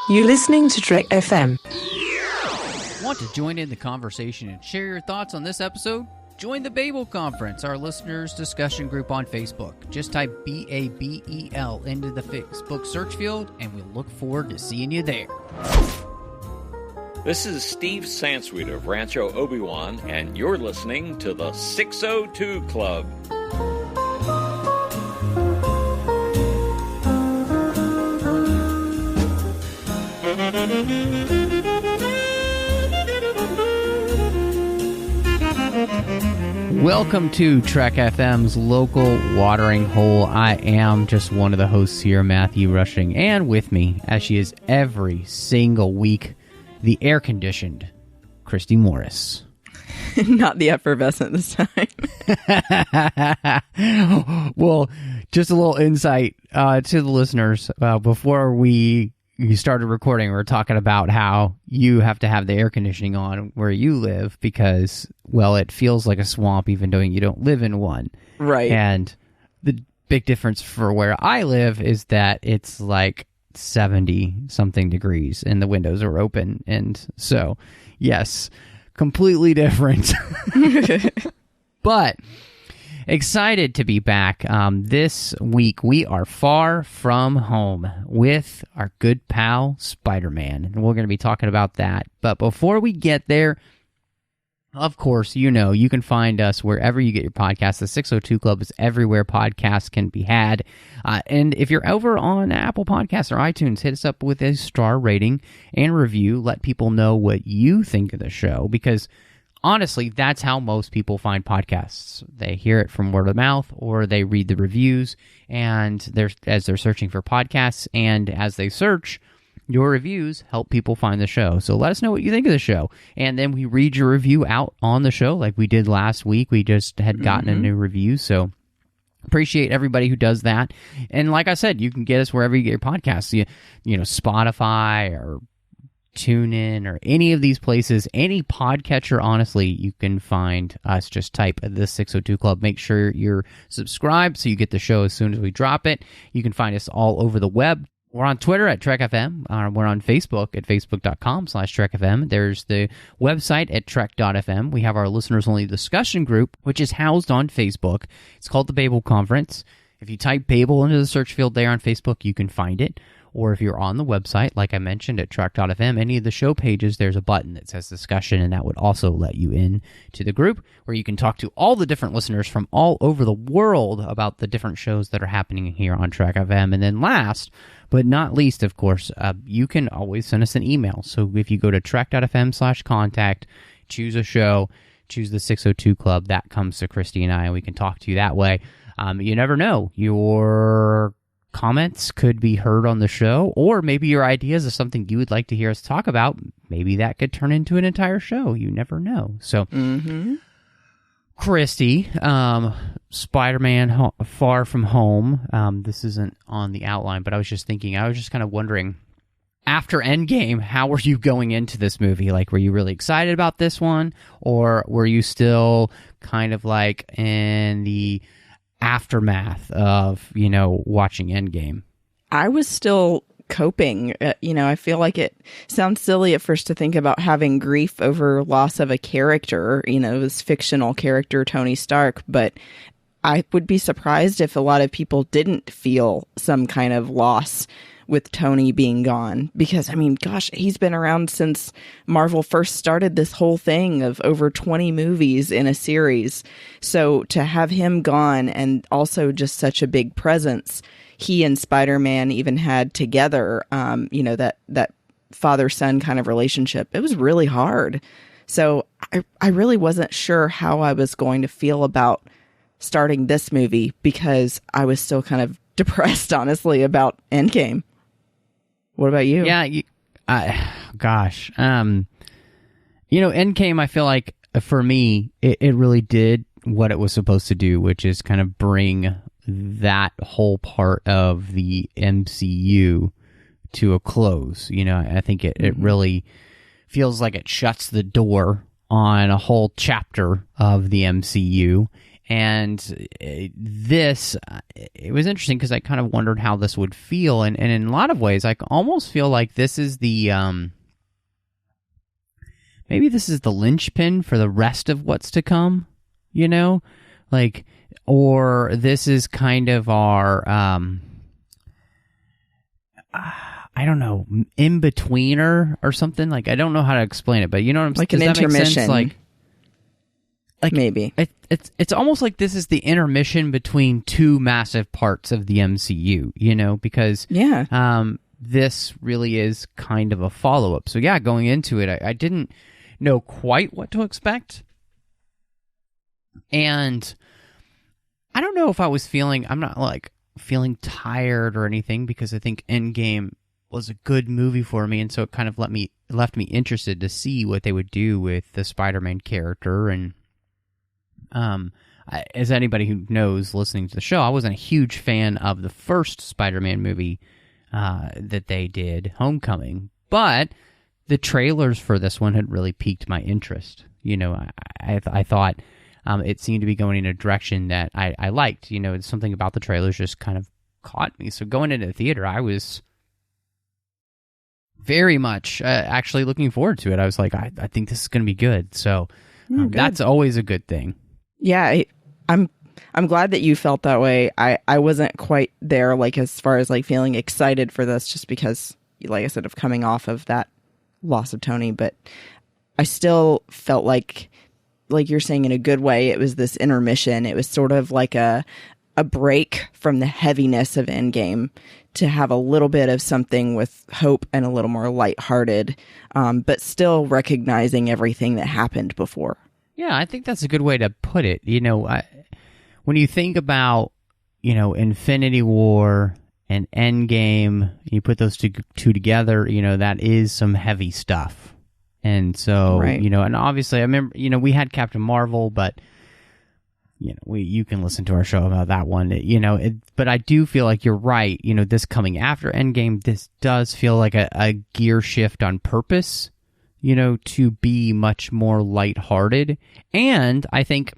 You're listening to Trek FM. Want to join in the conversation and share your thoughts on this episode? Join the Babel Conference, our listeners' discussion group on Facebook. Just type BABEL into the Facebook search field, and we'll look forward to seeing you there. This is Steve Sansweet of Rancho Obi-Wan, and you're listening to the 602 Club. Welcome to Trek FM's local watering hole. I am just one of the hosts here, Matthew Rushing, and with me, as she is every single week, the air-conditioned Christy Morris. Not the effervescent this time. Well, just a little insight to the listeners. Before we started recording, we were talking about how you have to have the air conditioning on where you live because, well, it feels like a swamp even though you don't live in one. Right. And the big difference for where I live is that it's like 70-something degrees and the windows are open. And so, yes, completely different. But excited to be back. This week, we are far from home with our good pal, Spider-Man. And we're going to be talking about that. But before we get there, of course, you know, you can find us wherever you get your podcasts. The 602 Club is everywhere podcasts can be had. And if you're over on Apple Podcasts or iTunes, hit us up with a star rating and review. Let people know what you think of the show, because honestly, that's how most people find podcasts. They hear it from word of mouth, or they read the reviews, and as they're searching for podcasts, and as they search, your reviews help people find the show. So let us know what you think of the show, and then we read your review out on the show like we did last week. We just had gotten a new review, so appreciate everybody who does that. And like I said, you can get us wherever you get your podcasts. You know, Spotify or TuneIn or any of these places, any podcatcher, honestly, you can find us. Just type the 602 Club. Make sure you're subscribed so you get the show as soon as we drop it. You can find us all over the web. We're on Twitter at TrekFM. We're on Facebook at facebook.com/TrekFM. There's the website at Trek.fm. We have our listeners-only discussion group, which is housed on Facebook. It's called the Babel Conference. If you type Babel into the search field there on Facebook, you can find it. Or if you're on the website, like I mentioned, at Trek.fm, any of the show pages, there's a button that says discussion, and that would also let you in to the group where you can talk to all the different listeners from all over the world about the different shows that are happening here on Trek FM. And then last, but not least, of course, you can always send us an email. So if you go to Trek.fm/contact, choose a show, choose the 602 Club, that comes to Christy and I, and we can talk to you that way. You never know. Your comments could be heard on the show, or maybe your ideas of something you would like to hear us talk about. Maybe that could turn into an entire show. You never know. So, Christy, Spider-Man Far From Home. This isn't on the outline, but I was just kind of wondering, after Endgame, how were you going into this movie? Like, were you really excited about this one, or were you still kind of like in the aftermath of, watching Endgame? I was still coping. I feel like it sounds silly at first to think about having grief over loss of a character, this fictional character, Tony Stark, but I would be surprised if a lot of people didn't feel some kind of loss with Tony being gone, because gosh, he's been around since Marvel first started this whole thing of over 20 movies in a series. So to have him gone, and also just such a big presence he and Spider-Man even had together, that father-son kind of relationship, it was really hard. So I really wasn't sure how I was going to feel about starting this movie, because I was still kind of depressed, honestly, about Endgame. What about you? Yeah, gosh. Endgame, I feel like, for me, it really did what it was supposed to do, which is kind of bring that whole part of the MCU to a close. I think it really feels like it shuts the door on a whole chapter of the MCU, And it was interesting because I kind of wondered how this would feel. And in a lot of ways, I almost feel like this is the, maybe this is the linchpin for the rest of what's to come, you know? Like, or this is kind of our, I don't know, in-betweener or something. Like, I don't know how to explain it, but you know what I'm saying? Like an intermission. Like maybe. It's almost like this is the intermission between two massive parts of the MCU, you know, because this really is kind of a follow-up. So yeah, going into it, I didn't know quite what to expect. And I don't know if I was I'm not like feeling tired or anything, because I think Endgame was a good movie for me, and so it kind of left me interested to see what they would do with the Spider-Man character. And as anybody who knows listening to the show, I wasn't a huge fan of the first Spider-Man movie that they did, Homecoming, but the trailers for this one had really piqued my interest. You know, I thought it seemed to be going in a direction that I liked. You know, something about the trailers just kind of caught me. So going into the theater, I was very much actually looking forward to it. I was like, I think this is going to be good. So that's always a good thing. Yeah, I'm glad that you felt that way. I wasn't quite there, like, as far as like feeling excited for this, just because, like I said, of coming off of that loss of Tony. But I still felt like you're saying, in a good way, it was this intermission. It was sort of like a break from the heaviness of Endgame to have a little bit of something with hope and a little more lighthearted, but still recognizing everything that happened before. Yeah, I think that's a good way to put it. You know, when you think about, you know, Infinity War and Endgame, you put those two together, you know, that is some heavy stuff. And so, you know, and obviously I remember, you know, we had Captain Marvel, but, you know, you can listen to our show about that one, you know, but I do feel like you're right. You know, this coming after Endgame, this does feel like a gear shift on purpose, you know, to be much more lighthearted. And I think,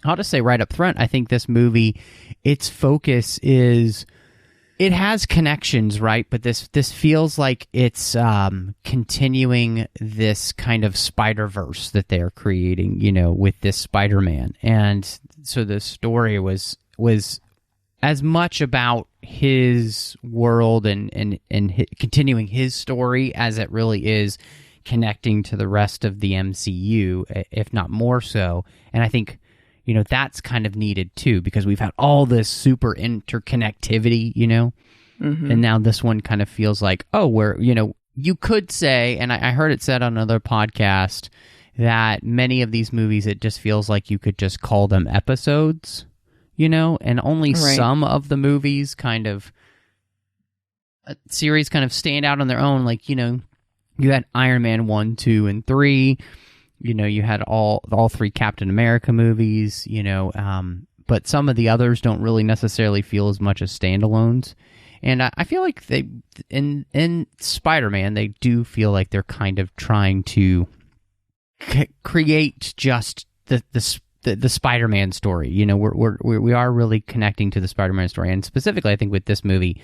I'll just say right up front, I think this movie, its focus is, it has connections, right? But this feels like it's continuing this kind of Spider-Verse that they're creating, you know, with this Spider-Man. And so the story was as much about his world and continuing his story as it really is connecting to the rest of the MCU, if not more so. And I think, you know, that's kind of needed too, because we've had all this super interconnectivity, you know, and now this one kind of feels like, oh, where, you know, you could say, and I heard it said on another podcast, that many of these movies, it just feels like you could just call them episodes, you know, and only some of the movies kind of, series kind of stand out on their own. Like, you know, you had Iron Man 1, 2, and 3, you know, you had all three Captain America movies, you know, but some of the others don't really necessarily feel as much as standalones. And I feel like they, in Spider-Man, they do feel like they're kind of trying to create just the Spider-Man story. You know, we are really connecting to the Spider-Man story, and specifically, I think with this movie,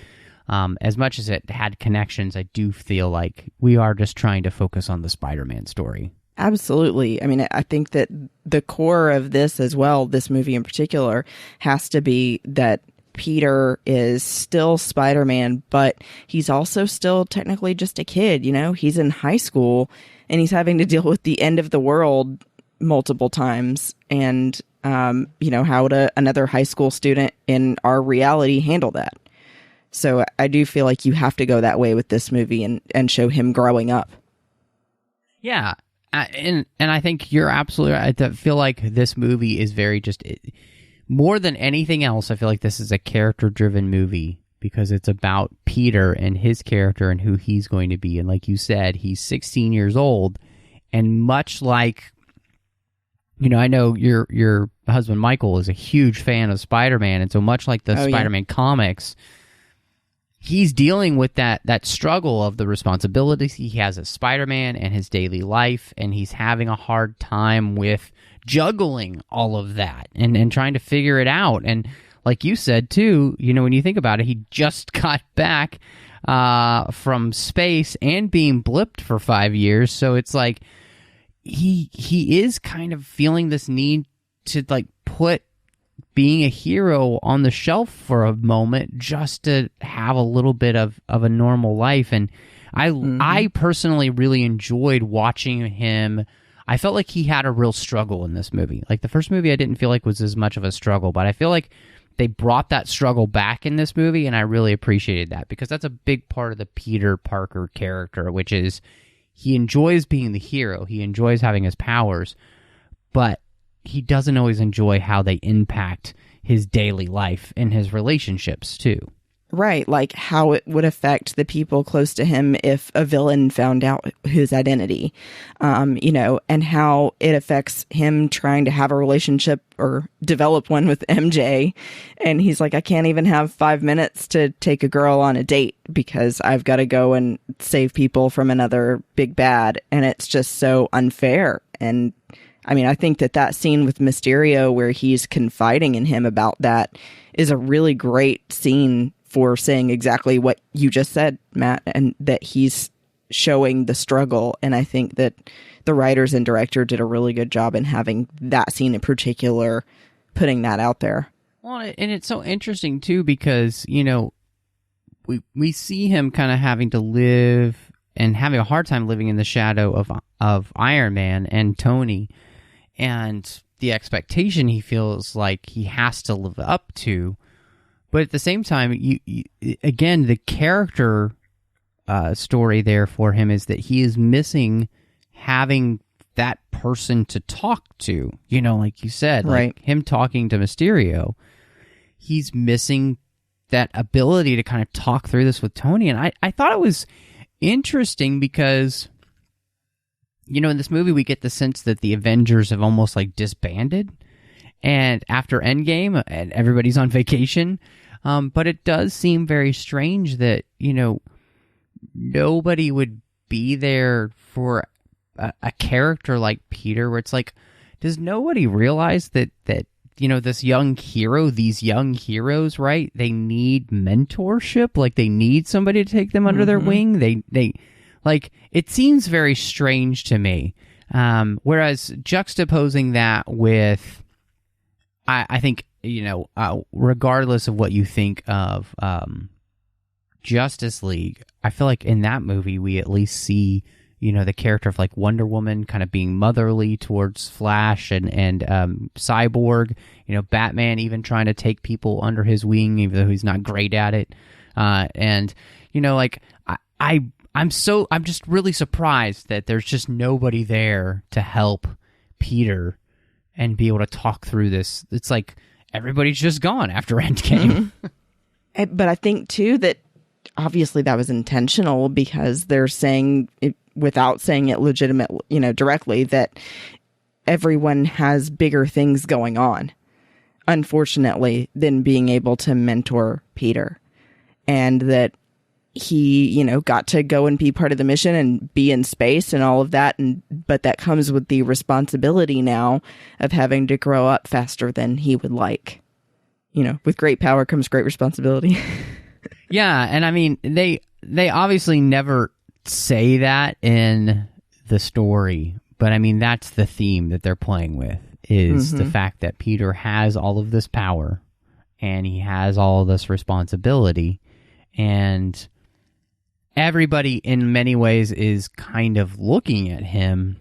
as much as it had connections, I do feel like we are just trying to focus on the Spider-Man story. Absolutely. I mean, I think that the core of this as well, this movie in particular, has to be that Peter is still Spider-Man, but he's also still technically just a kid. You know, he's in high school and he's having to deal with the end of the world multiple times. And, you know, how would another high school student in our reality handle that? So I do feel like you have to go that way with this movie and show him growing up. Yeah. And I think you're absolutely right. I feel like this movie is very more than anything else, I feel like this is a character-driven movie because it's about Peter and his character and who he's going to be. And like you said, he's 16 years old, and much like, you know, I know your husband Michael is a huge fan of Spider-Man, and so much like the Spider-Man comics, he's dealing with that struggle of the responsibilities he has as Spider-Man and his daily life, and he's having a hard time with juggling all of that and trying to figure it out. And like you said too, when you think about it, he just got back from space and being blipped for 5 years. So it's like he is kind of feeling this need to like put being a hero on the shelf for a moment just to have a little bit of a normal life. And I personally really enjoyed watching him. I felt like he had a real struggle in this movie. Like the first movie I didn't feel like was as much of a struggle, but I feel like they brought that struggle back in this movie, and I really appreciated that because that's a big part of the Peter Parker character, which is he enjoys being the hero. He enjoys having his powers, but he doesn't always enjoy how they impact his daily life and his relationships too. Right, like how it would affect the people close to him if a villain found out his identity, and how it affects him trying to have a relationship or develop one with MJ. And he's like, I can't even have 5 minutes to take a girl on a date because I've got to go and save people from another big bad. And it's just so unfair. And I mean, I think that scene with Mysterio where he's confiding in him about that is a really great scene for saying exactly what you just said, Matt, and that he's showing the struggle. And I think that the writers and director did a really good job in having that scene in particular, putting that out there. Well, and it's so interesting too, because, we see him kind of having to live and having a hard time living in the shadow of Iron Man and Tony, and the expectation he feels like he has to live up to. But at the same time, you again, the character story there for him is that he is missing having that person to talk to. Like you said, right. Like him talking to Mysterio, he's missing that ability to kind of talk through this with Tony. And I thought it was interesting because, in this movie, we get the sense that the Avengers have almost like disbanded. And after Endgame, and everybody's on vacation. But it does seem very strange that, nobody would be there for a character like Peter, where it's like, does nobody realize that this young hero, these young heroes, right? They need mentorship. Like they need somebody to take them under their wing. They like, it seems very strange to me. Whereas juxtaposing that with, I think, regardless of what you think of Justice League, I feel like in that movie we at least see, the character of like Wonder Woman kind of being motherly towards Flash and Cyborg, Batman even trying to take people under his wing, even though he's not great at it. And like I'm just really surprised that there's just nobody there to help Peter and be able to talk through this. It's like everybody's just gone after Endgame. But I think, too, that obviously that was intentional because they're saying, without saying it legitimate, directly, that everyone has bigger things going on, unfortunately, than being able to mentor Peter. And that he, got to go and be part of the mission and be in space and all of that. But that comes with the responsibility now of having to grow up faster than he would like. With great power comes great responsibility. Yeah. And I mean, they obviously never say that in the story, but I mean, that's the theme that they're playing with is the fact that Peter has all of this power and he has all of this responsibility, and everybody in many ways is kind of looking at him,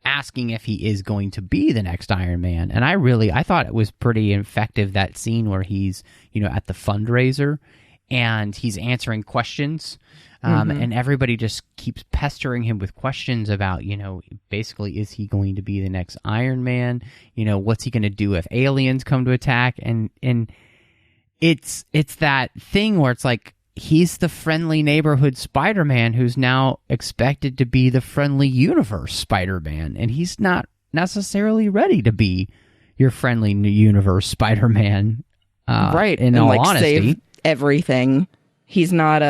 asking if he is going to be the next Iron Man. And I thought it was pretty effective, that scene where he's, at the fundraiser and he's answering questions. And everybody just keeps pestering him with questions about, basically, is he going to be the next Iron Man? What's he going to do if aliens come to attack? And it's that thing where it's like, he's the friendly neighborhood Spider-Man who's now expected to be the friendly universe Spider-Man. And he's not necessarily ready to be your friendly universe Spider-Man. Right. In and all like honesty. Save everything. He's not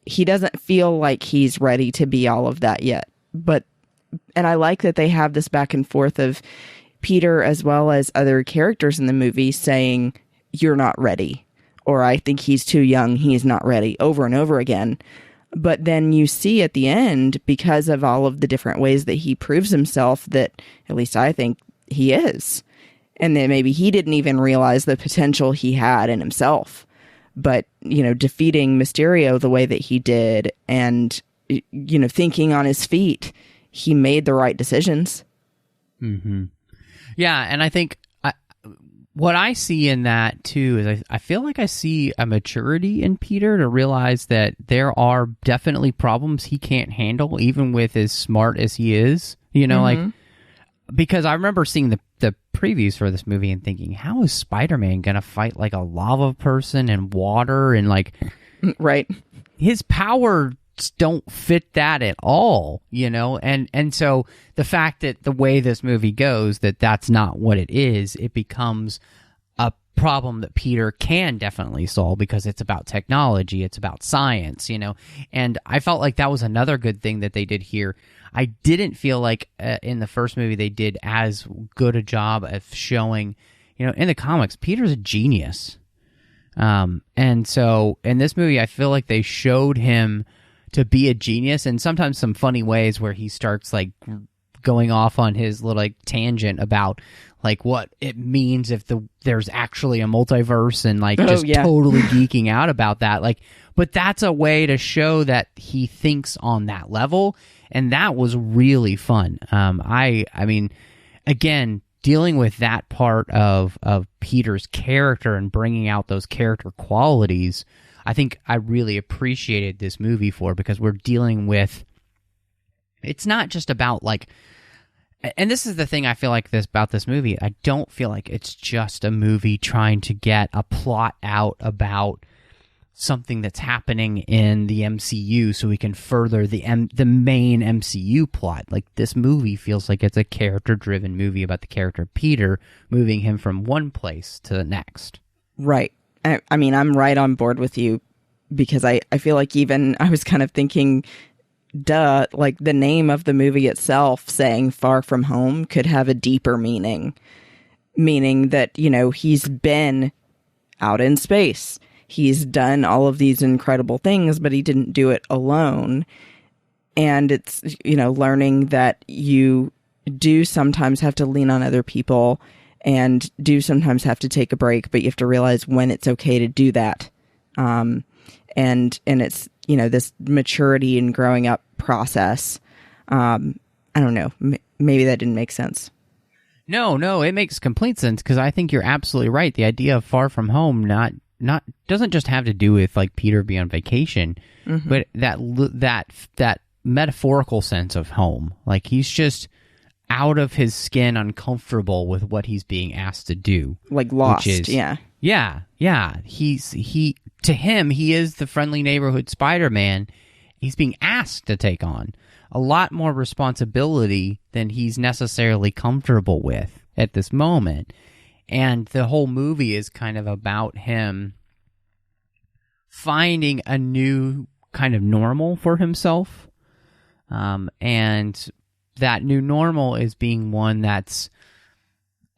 he doesn't feel like he's ready to be all of that yet. But I like that they have this back and forth of Peter as well as other characters in the movie saying, "You're not ready," or "I think he's too young, he's not ready," over and over again. But then you see at the end, because of all of the different ways that he proves himself, that at least I think he is. And then maybe he didn't even realize the potential he had in himself. But, defeating Mysterio the way that he did and, thinking on his feet, he made the right decisions. Mm-hmm. Yeah, and I think what I see in that, too, is I feel like I see a maturity in Peter to realize that there are definitely problems he can't handle, even with as smart as he is. Because I remember seeing the previews for this movie and thinking, how is Spider-Man going to fight like a lava person and water and right. His powers don't fit that at all, and so the fact that the way this movie goes, that's not what it is, it becomes a problem that Peter can definitely solve because it's about technology, it's about science, and I felt like that was another good thing that they did here. I didn't feel like in the first movie they did as good a job of showing, in the comics, Peter's a genius. And so in this movie, I feel like they showed him to be a genius, and sometimes some funny ways where he starts going off on his little tangent about what it means if there's actually a multiverse and totally geeking out about that. But that's a way to show that he thinks on that level, and that was really fun. I mean, again, dealing with that part of Peter's character and bringing out those character qualities, I think I really appreciated this movie for, because we're dealing with, it's not just about and this is the thing I feel like about this movie, I don't feel like it's just a movie trying to get a plot out about something that's happening in the MCU so we can further the main MCU plot. This movie feels like it's a character-driven movie about the character of Peter, moving him from one place to the next. Right. I mean, I'm right on board with you, because I feel like even I was kind of thinking, the name of the movie itself saying Far From Home could have a deeper meaning that, he's been out in space. He's done all of these incredible things, but he didn't do it alone. And it's, learning that you do sometimes have to lean on other people and do sometimes have to take a break, but you have to realize when it's okay to do that. And it's, this maturity and growing up process. I don't know. Maybe that didn't make sense. No, it makes complete sense, because I think you're absolutely right. The idea of Far From Home not doesn't just have to do with Peter being on vacation, but that metaphorical sense of home. He's just out of his skin, uncomfortable with what he's being asked to do. Lost, yeah. To him, he is the friendly neighborhood Spider-Man. He's being asked to take on a lot more responsibility than he's necessarily comfortable with at this moment. And the whole movie is kind of about him finding a new kind of normal for himself. And that new normal is being one that's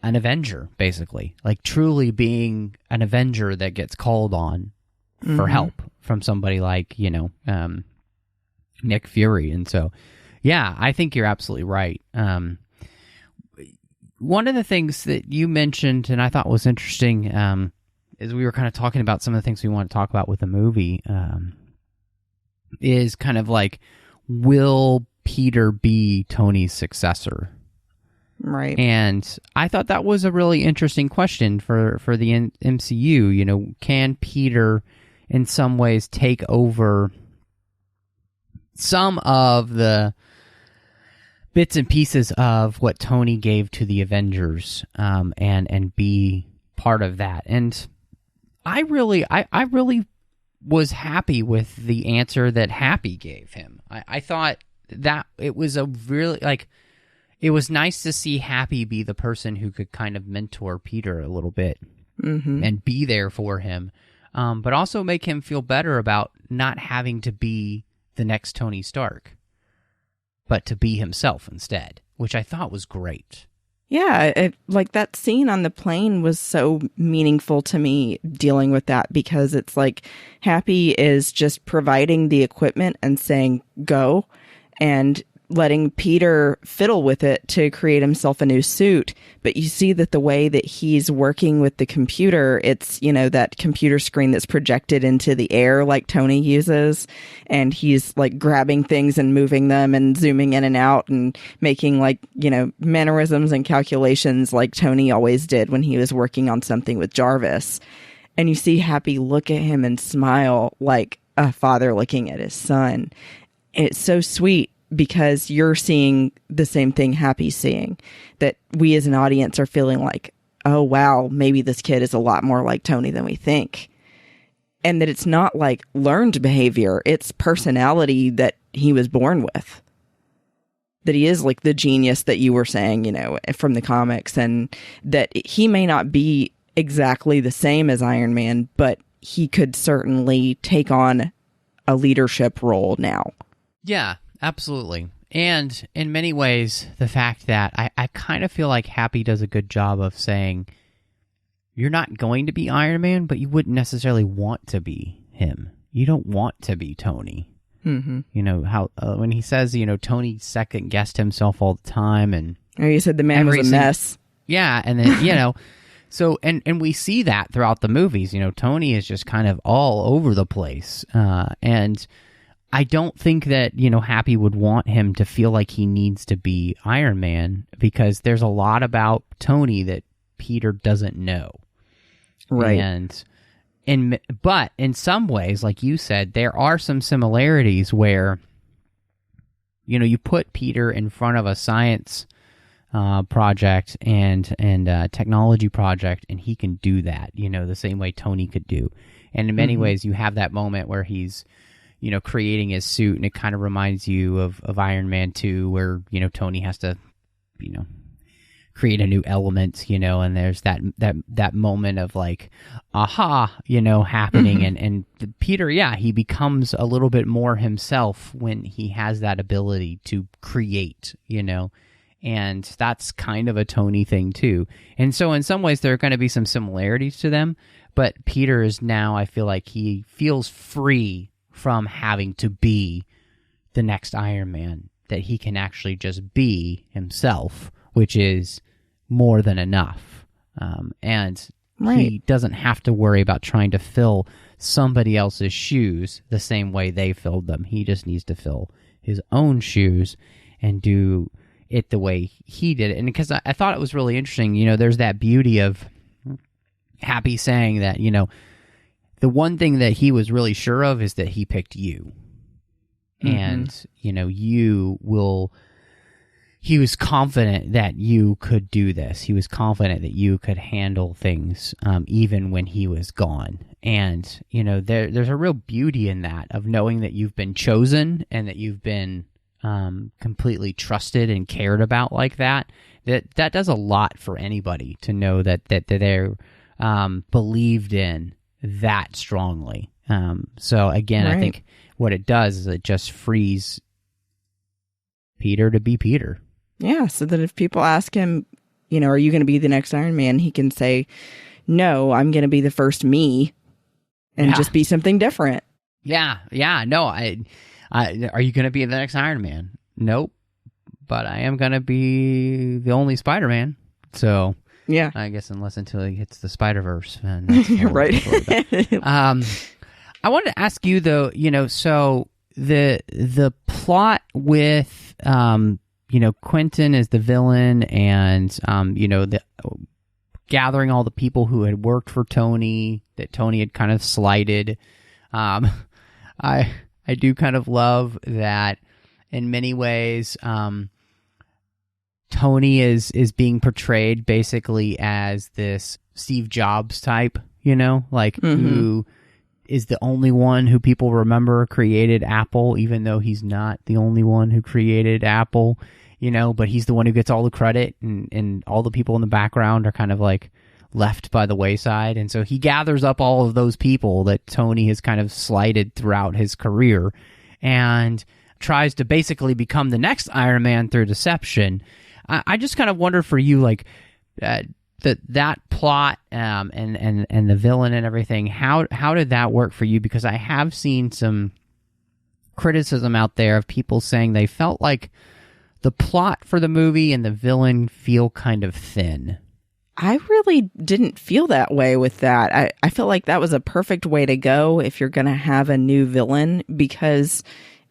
an Avenger, basically. Truly being an Avenger that gets called on for help from somebody like, Nick Fury. And so, yeah, I think you're absolutely right. One of the things that you mentioned and I thought was interesting is we were kind of talking about some of the things we want to talk about with the movie is kind of will Peter be Tony's successor? Right. And I thought that was a really interesting question for the MCU. Can Peter in some ways take over some of the bits and pieces of what Tony gave to the Avengers, and be part of that? And I really was happy with the answer that Happy gave him. I thought that it was a really it was nice to see Happy be the person who could kind of mentor Peter a little bit and be there for him, but also make him feel better about not having to be the next Tony Stark. but to be himself instead, which I thought was great. Yeah, like that scene on the plane was so meaningful to me dealing with that, because it's like Happy is just providing the equipment and saying go, and letting Peter fiddle with it to create himself a new suit. But you see that the way that he's working with the computer, it's, you know, that computer screen that's projected into the air like Tony uses. And he's like grabbing things and moving them and zooming in and out and making like, you know, mannerisms and calculations like Tony always did when he was working on something with Jarvis. And you see Happy look at him and smile like a father looking at his son. And it's so sweet, because you're seeing the same thing Happy's seeing, that we as an audience are feeling like, oh, wow, maybe this kid is a lot more like Tony than we think. And that it's not like learned behavior, it's personality that he was born with. That he is like the genius that you were saying, you know, from the comics, and that he may not be exactly the same as Iron Man, but he could certainly take on a leadership role now. Yeah. Absolutely. And in many ways, the fact that I kind of feel like Happy does a good job of saying, you're not going to be Iron Man, but you wouldn't necessarily want to be him. You don't want to be Tony. Mm-hmm. You know, how when he says, you know, Tony second-guessed himself all the time. And you said the man was a mess. Yeah, and then, you know, so, and we see that throughout the movies. You know, Tony is just kind of all over the place. And I don't think that, you know, Happy would want him to feel like he needs to be Iron Man, because there's a lot about Tony that Peter doesn't know. Right. But in some ways, like you said, there are some similarities where, you know, you put Peter in front of a science project and technology project, and he can do that, you know, the same way Tony could do. And in many ways, you have that moment where he's, you know, creating his suit, and it kind of reminds you of Iron Man 2, where, you know, Tony has to, you know, create a new element, you know, and there's that moment of like, aha, you know, happening. And Peter, yeah, he becomes a little bit more himself when he has that ability to create, you know, and that's kind of a Tony thing too. And so in some ways there are going to be some similarities to them, but Peter is now, I feel like he feels free from having to be the next Iron Man, that he can actually just be himself, which is more than enough. And right. He doesn't have to worry about trying to fill somebody else's shoes the same way they filled them. He just needs to fill his own shoes and do it the way he did it. And because I thought it was really interesting, you know, there's that beauty of Happy saying that, you know, the one thing that he was really sure of is that he picked you. Mm-hmm. And, you know, he was confident that you could do this. He was confident that you could handle things even when he was gone. And, you know, there's a real beauty in that, of knowing that you've been chosen and that you've been completely trusted and cared about like that. That does a lot for anybody, to know that they're believed in that strongly. So again, right. I think what it does is it just frees Peter to be Peter. Yeah, so that if people ask him, you know, are you going to be the next Iron Man, he can say, no, I'm going to be the first me, and just be something different. Yeah, no, are you going to be the next Iron Man? Nope, but I am going to be the only Spider-Man, so... Yeah, I guess until he hits the Spider-Verse. Right. I wanted to ask you though, you know, so the plot with you know, Quentin as the villain, and you know, the gathering all the people who had worked for Tony, that Tony had kind of slighted. I do kind of love that in many ways. Tony is being portrayed basically as this Steve Jobs type, you know, like who is the only one who people remember created Apple, even though he's not the only one who created Apple, you know, but he's the one who gets all the credit, and all the people in the background are kind of like left by the wayside. And so he gathers up all of those people that Tony has kind of slighted throughout his career, and tries to basically become the next Iron Man through deception. I just kind of wonder for you, like, that plot and the villain and everything, how did that work for you? Because I have seen some criticism out there of people saying they felt like the plot for the movie and the villain feel kind of thin. I really didn't feel that way with that. I felt like that was a perfect way to go if you're going to have a new villain, because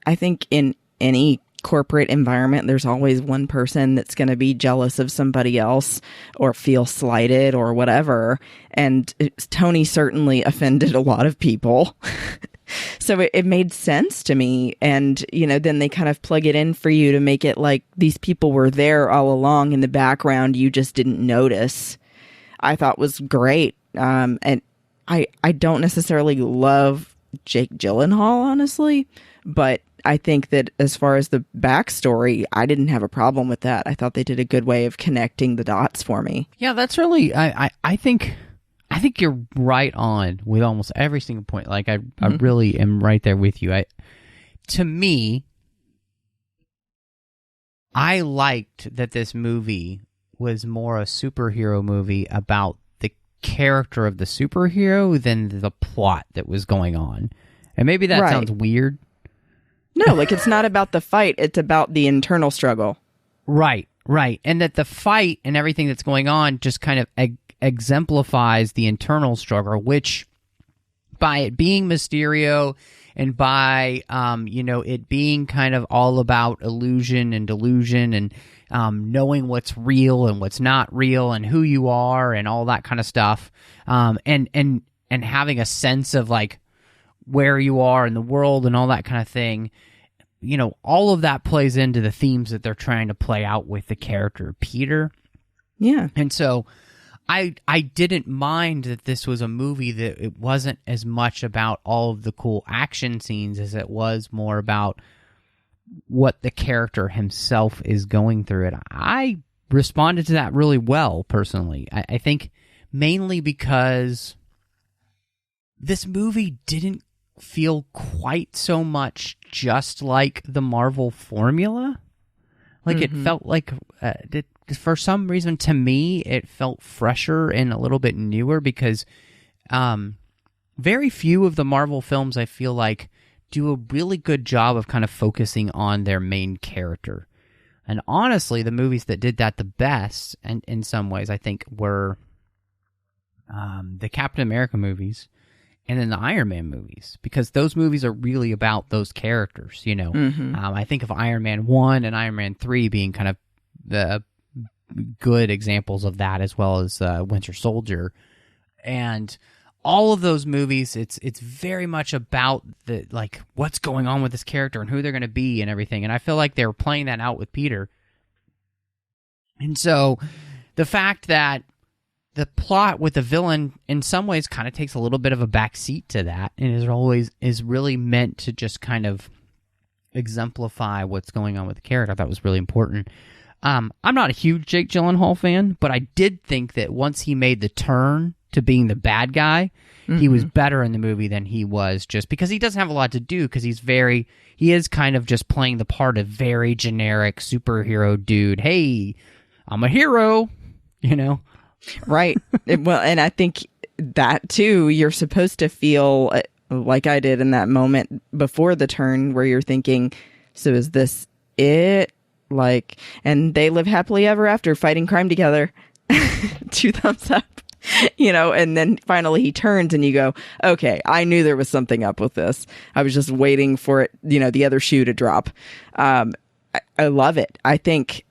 I think in any corporate environment, there's always one person that's going to be jealous of somebody else or feel slighted or whatever. And Tony certainly offended a lot of people. So it made sense to me. And, then they kind of plug it in for you to make it like these people were there all along in the background. You just didn't notice. I thought was great. And I don't necessarily love Jake Gyllenhaal, honestly, but I think that as far as the backstory, I didn't have a problem with that. I thought they did a good way of connecting the dots for me. Yeah, that's really, I think you're right on with almost every single point. Like, I really am right there with you. To me, I liked that this movie was more a superhero movie about the character of the superhero than the plot that was going on. And maybe that sounds weird. No, like, it's not about the fight. It's about the internal struggle. Right. And that the fight and everything that's going on just kind of exemplifies the internal struggle, which by it being Mysterio and by, it being kind of all about illusion and delusion and knowing what's real and what's not real and who you are and all that kind of stuff, and having a sense of, like, where you are in the world and all that kind of thing, all of that plays into the themes that they're trying to play out with the character Peter. Yeah. And so I didn't mind that this was a movie that it wasn't as much about all of the cool action scenes as it was more about what the character himself is going through. And I responded to that really well, personally. I think mainly because this movie didn't feel quite so much just like the Marvel formula. Like, it felt like, for some reason, to me, it felt fresher and a little bit newer because very few of the Marvel films, I feel like, do a really good job of kind of focusing on their main character. And honestly, the movies that did that the best, and in some ways, I think, were the Captain America movies and then the Iron Man movies, because those movies are really about those characters, I think of Iron Man 1 and Iron Man 3 being kind of the good examples of that, as well as Winter Soldier. And all of those movies, it's very much about the, like, what's going on with this character and who they're going to be and everything. And I feel like they were playing that out with Peter. And so the fact that the plot with the villain in some ways kind of takes a little bit of a backseat to that, and is really meant to just kind of exemplify what's going on with the character, I thought was really important. I'm not a huge Jake Gyllenhaal fan, but I did think that once he made the turn to being the bad guy, he was better in the movie than he was just because he doesn't have a lot to do, because he is kind of just playing the part of very generic superhero dude. Hey, I'm a hero, Right. Well, and I think that too, you're supposed to feel like I did in that moment before the turn, where you're thinking, so is this it? Like, and they live happily ever after, fighting crime together. 2 thumbs up. And then finally he turns and you go, okay, I knew there was something up with this. I was just waiting for it, the other shoe to drop. I love it. I think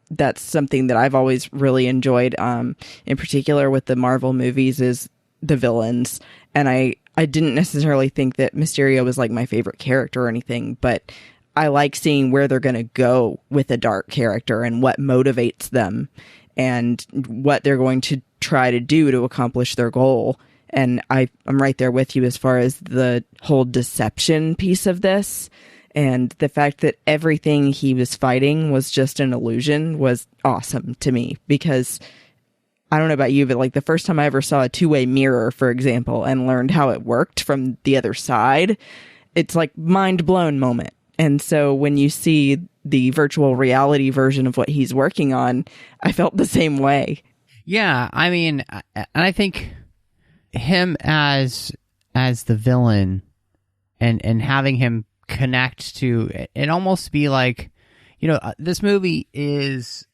that's something that I've always really enjoyed, in particular with the Marvel movies, is the villains. And I didn't necessarily think that Mysterio was like my favorite character or anything, but I like seeing where they're going to go with a dark character and what motivates them and what they're going to try to do to accomplish their goal. And I'm right there with you as far as the whole deception piece of this. And the fact that everything he was fighting was just an illusion was awesome to me, because I don't know about you, but like the first time I ever saw a 2-way mirror, for example, and learned how it worked from the other side, it's like mind blown moment. And so when you see the virtual reality version of what he's working on, I felt the same way. Yeah, I mean, and I think him as the villain and having him connect to it almost be like, this movie is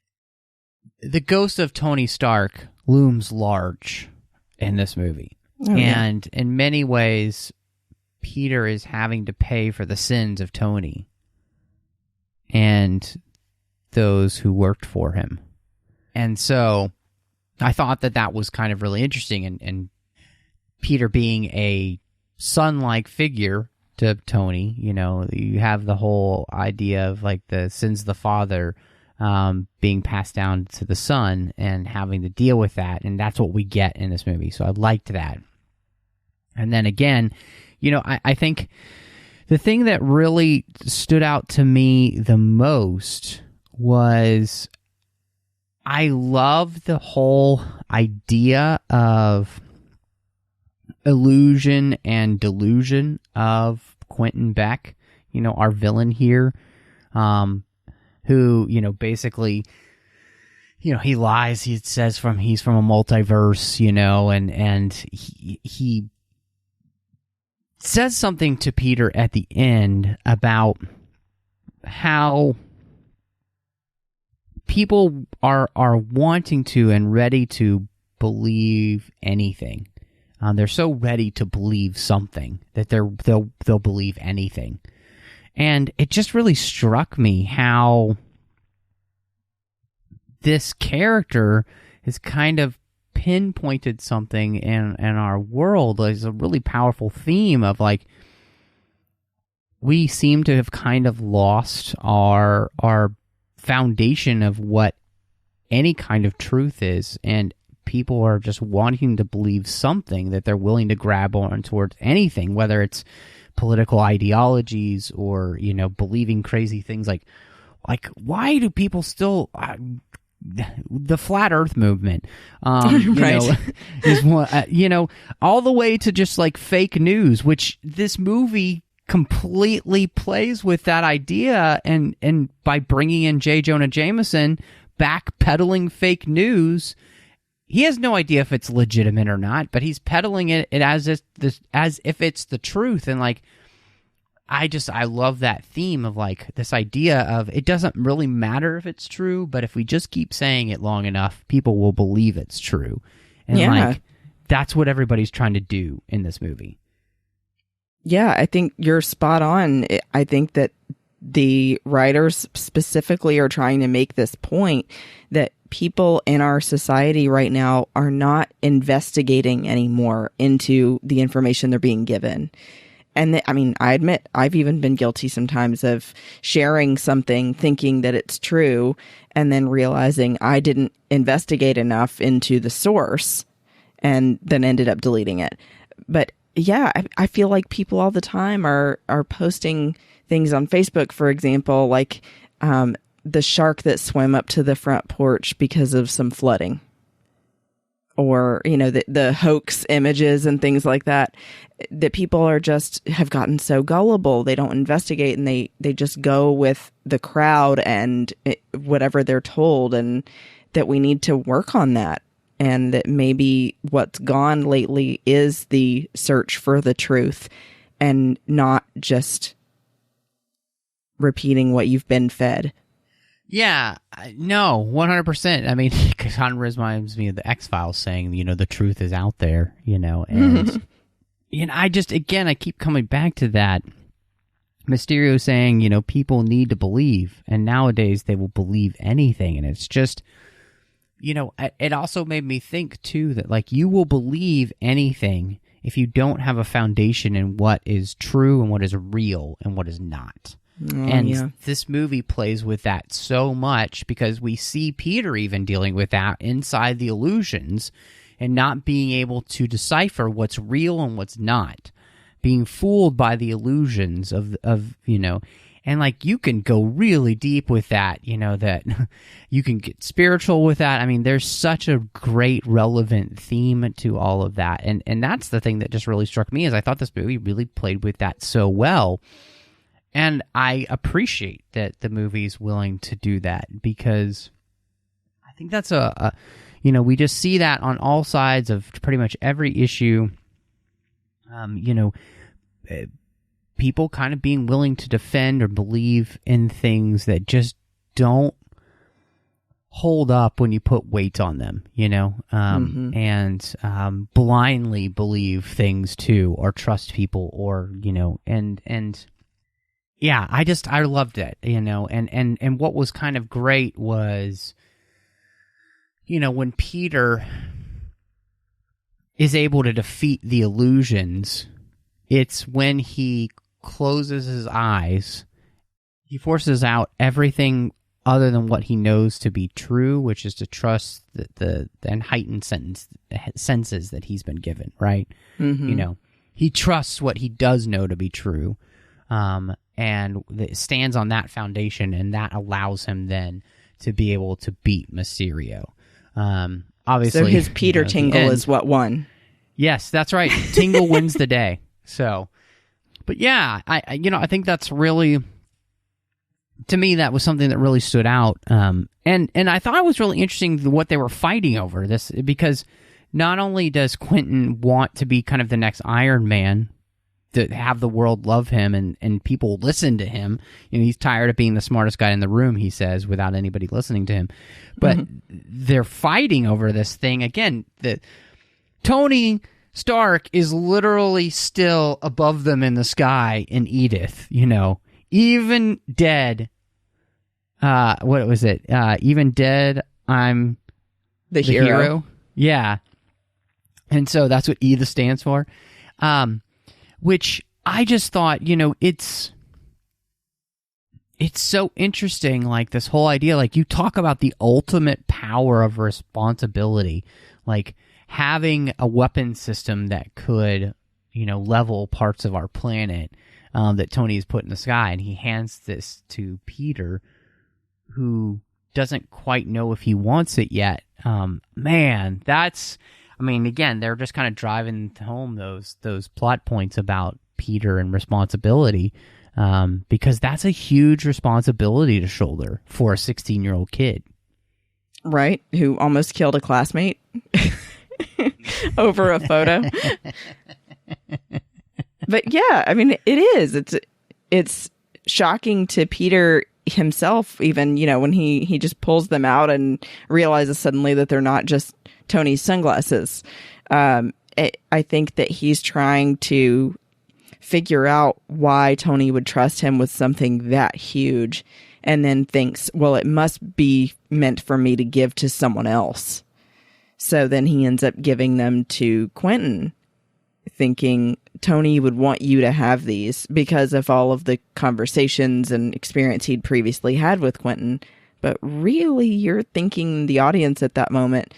the ghost of Tony Stark looms large in this movie. Oh, and in many ways, Peter is having to pay for the sins of Tony and those who worked for him. And so I thought that was kind of really interesting. And Peter being a son-like figure to Tony, you have the whole idea of like the sins of the father being passed down to the son and having to deal with that. And that's what we get in this movie. So I liked that. And then again, I think the thing that really stood out to me the most was I love the whole idea of illusion and delusion of Quentin Beck, our villain here, who, basically, he lies. He says he's from a multiverse, and he says something to Peter at the end about how people are wanting to and ready to believe anything. They're so ready to believe something that they'll believe anything. And it just really struck me how this character is kind of pinpointed something in our world. There's a really powerful theme of like, we seem to have kind of lost our foundation of what any kind of truth is, and people are just wanting to believe something that they're willing to grab on towards anything, whether it's political ideologies or, believing crazy things like why do people still the flat earth movement, right. is one, all the way to just like fake news, which this movie completely plays with that idea. And by bringing in J. Jonah Jameson backpedaling fake news, he has no idea if it's legitimate or not, but he's peddling it as if it's the truth. And like, I love that theme of like this idea of it doesn't really matter if it's true, but if we just keep saying it long enough, people will believe it's true. And like, that's what everybody's trying to do in this movie. Yeah, I think you're spot on. I think that the writers specifically are trying to make this point that people in our society right now are not investigating anymore into the information they're being given. And I admit I've even been guilty sometimes of sharing something thinking that it's true and then realizing I didn't investigate enough into the source and then ended up deleting it. But yeah, I feel like people all the time are posting things on Facebook, for example, like the shark that swam up to the front porch because of some flooding. Or, the hoax images and things like that people are have gotten so gullible. They don't investigate and they just go with the crowd and whatever they're told, and that we need to work on that. And that maybe what's gone lately is the search for the truth and not just repeating what you've been fed. Yeah, no, 100%. I mean, it kind of reminds me of the X-Files saying, the truth is out there, and I keep coming back to that. Mysterio saying, people need to believe, and nowadays they will believe anything, and it's just, it also made me think, too, that, like, you will believe anything if you don't have a foundation in what is true and what is real and what is not. This movie plays with that so much because we see Peter even dealing with that inside the illusions and not being able to decipher what's real and what's not, being fooled by the illusions of and like you can go really deep with that, that you can get spiritual with that. I mean, there's such a great relevant theme to all of that. And that's the thing that just really struck me is I thought this movie really played with that so well. And I appreciate that the movie's willing to do that, because I think that's we just see that on all sides of pretty much every issue. People kind of being willing to defend or believe in things that just don't hold up when you put weight on them, and blindly believe things too, or trust people, or, and yeah, I loved it, and what was kind of great was, when Peter is able to defeat the illusions, it's when he closes his eyes, he forces out everything other than what he knows to be true, which is to trust the heightened senses that he's been given, right? Mm-hmm. He trusts what he does know to be true, and it stands on that foundation, and that allows him then to be able to beat Mysterio. Obviously, so his Peter Tingle is what won. Yes, that's right. Tingle wins the day. So, but yeah, I think that's really, to me, that was something that really stood out. And I thought it was really interesting what they were fighting over this, because not only does Quentin want to be kind of the next Iron Man, to have the world love him and people listen to him. He's tired of being the smartest guy in the room, he says, without anybody listening to him. But they're fighting over this thing. Again, that Tony Stark is literally still above them in the sky in EDITH, even dead. What was it? Even dead, I'm the hero. Yeah. And so that's what EDITH stands for. Which I just thought, it's so interesting, like this whole idea, like you talk about the ultimate power of responsibility, like having a weapon system that could, level parts of our planet that Tony has put in the sky, and he hands this to Peter, who doesn't quite know if he wants it yet. Man, again, they're just kind of driving home those plot points about Peter and responsibility, because that's a huge responsibility to shoulder for a 16-year-old kid. Right, who almost killed a classmate over a photo. But yeah, it is. It's shocking to Peter himself, even, when he just pulls them out and realizes suddenly that they're not just Tony's sunglasses. I think that he's trying to figure out why Tony would trust him with something that huge, and then thinks, well, it must be meant for me to give to someone else. So then he ends up giving them to Quentin, thinking Tony would want you to have these because of all of the conversations and experience he'd previously had with Quentin. But really, you're thinking, the audience at that moment,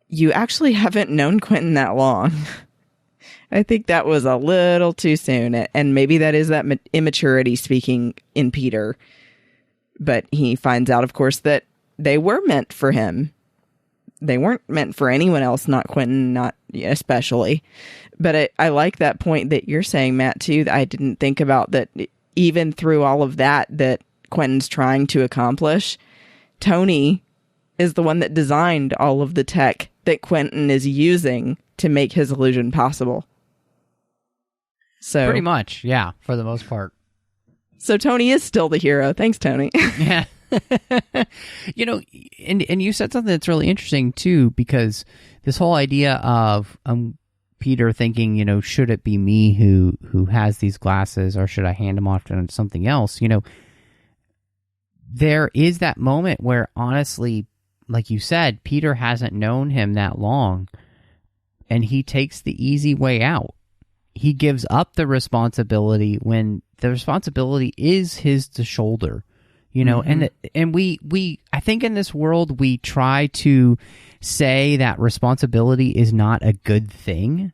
you actually haven't known Quentin that long. I think that was a little too soon. And maybe that is that immaturity speaking in Peter. But he finds out, of course, that they were meant for him. They weren't meant for anyone else, not Quentin, not especially. But I like that point that you're saying, Matt, too. I didn't think about that even through all of that Quentin's trying to accomplish, Tony is the one that designed all of the tech that Quentin is using to make his illusion possible. So pretty much, yeah, for the most part. So Tony is still the hero. Thanks, Tony. Yeah. And you said something that's really interesting too, because this whole idea of Peter thinking, should it be me who has these glasses, or should I hand them off to something else? There is that moment where, honestly, like you said, Peter hasn't known him that long, and he takes the easy way out. He gives up the responsibility when the responsibility is his to shoulder, and we I think in this world we try to say that responsibility is not a good thing,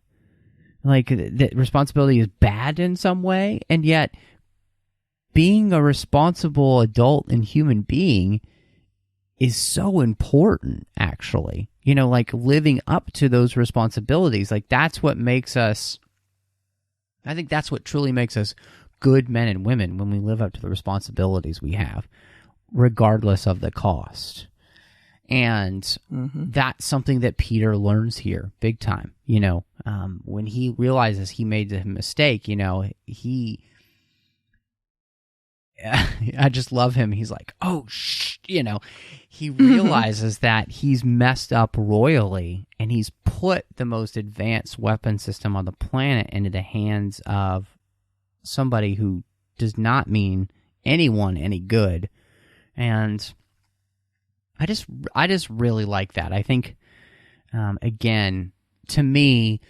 like that responsibility is bad in some way, and yet being a responsible adult and human being is so important, actually. Like living up to those responsibilities, like that's what makes us, I think that's what truly makes us good men and women when we live up to the responsibilities we have, regardless of the cost. And that's something that Peter learns here big time. When he realizes he made a mistake, I just love him. He's like, oh, he realizes that he's messed up royally, and he's put the most advanced weapon system on the planet into the hands of somebody who does not mean anyone any good. And I just really like that. I think, again, to me,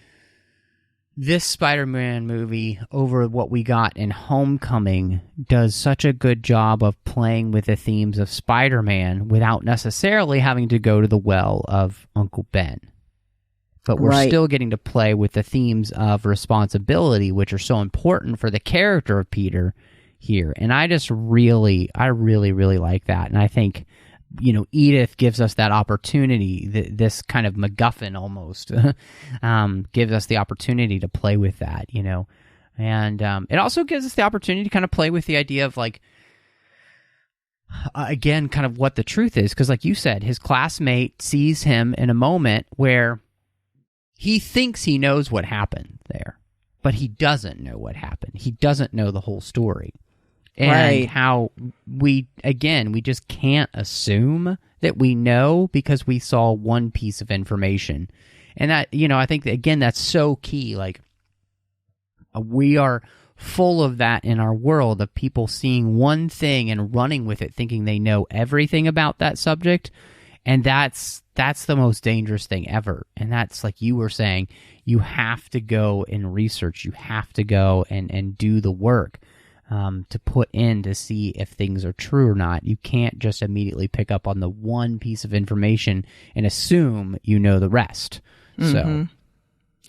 this Spider-Man movie over what we got in Homecoming does such a good job of playing with the themes of Spider-Man without necessarily having to go to the well of Uncle Ben. But we're still getting to play with the themes of responsibility, which are so important for the character of Peter here. And I really, really like that. And I think, Edith gives us that opportunity, this kind of MacGuffin almost, gives us the opportunity to play with that, And it also gives us the opportunity to kind of play with the idea of, like, again, kind of what the truth is. Because like you said, his classmate sees him in a moment where he thinks he knows what happened there, but he doesn't know what happened. He doesn't know the whole story. And how we just can't assume that we know because we saw one piece of information. And that, I think, that, again, that's so key. Like, we are full of that in our world, of people seeing one thing and running with it, thinking they know everything about that subject. And that's the most dangerous thing ever. And that's, like you were saying, you have to go and research. You have to go and do the work. To put in to see if things are true or not. You can't just immediately pick up on the one piece of information and assume you know the rest. So,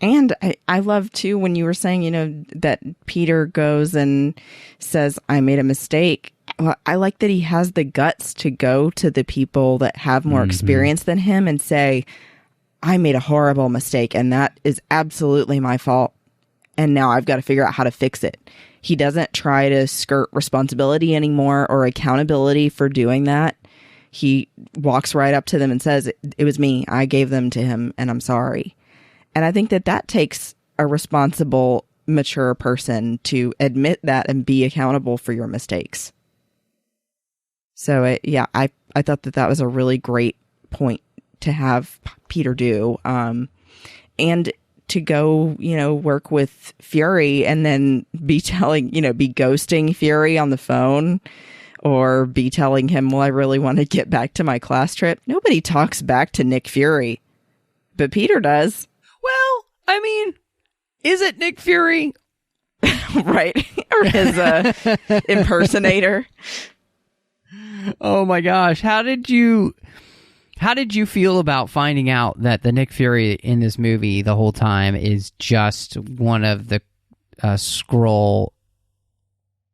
and I love too when you were saying, that Peter goes and says, "I made a mistake." Well, I like that he has the guts to go to the people that have more experience than him and say, "I made a horrible mistake, and that is absolutely my fault. And now I've got to figure out how to fix it." He doesn't try to skirt responsibility anymore or accountability for doing that. He walks right up to them and says, "It was me. I gave them to him, and I'm sorry." And I think that takes a responsible, mature person to admit that and be accountable for your mistakes. So, I thought that was a really great point to have Peter do. And to go, work with Fury and then be ghosting Fury on the phone, or be telling him, "Well, I really want to get back to my class trip." Nobody talks back to Nick Fury, but Peter does. Well, I mean, is it Nick Fury? Right. Or his impersonator. Oh my gosh. How did you feel about finding out that the Nick Fury in this movie the whole time is just one of the Skrull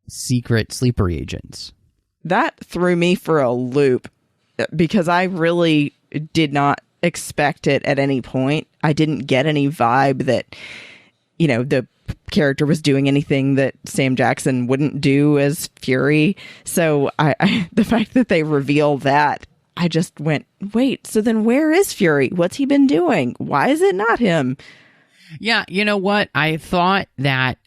secret sleeper agents? That threw me for a loop because I really did not expect it at any point. I didn't get any vibe that, the character was doing anything that Sam Jackson wouldn't do as Fury. So the fact that they reveal that, I just went, wait, so then where is Fury? What's he been doing? Why is it not him? Yeah, you know what? I thought that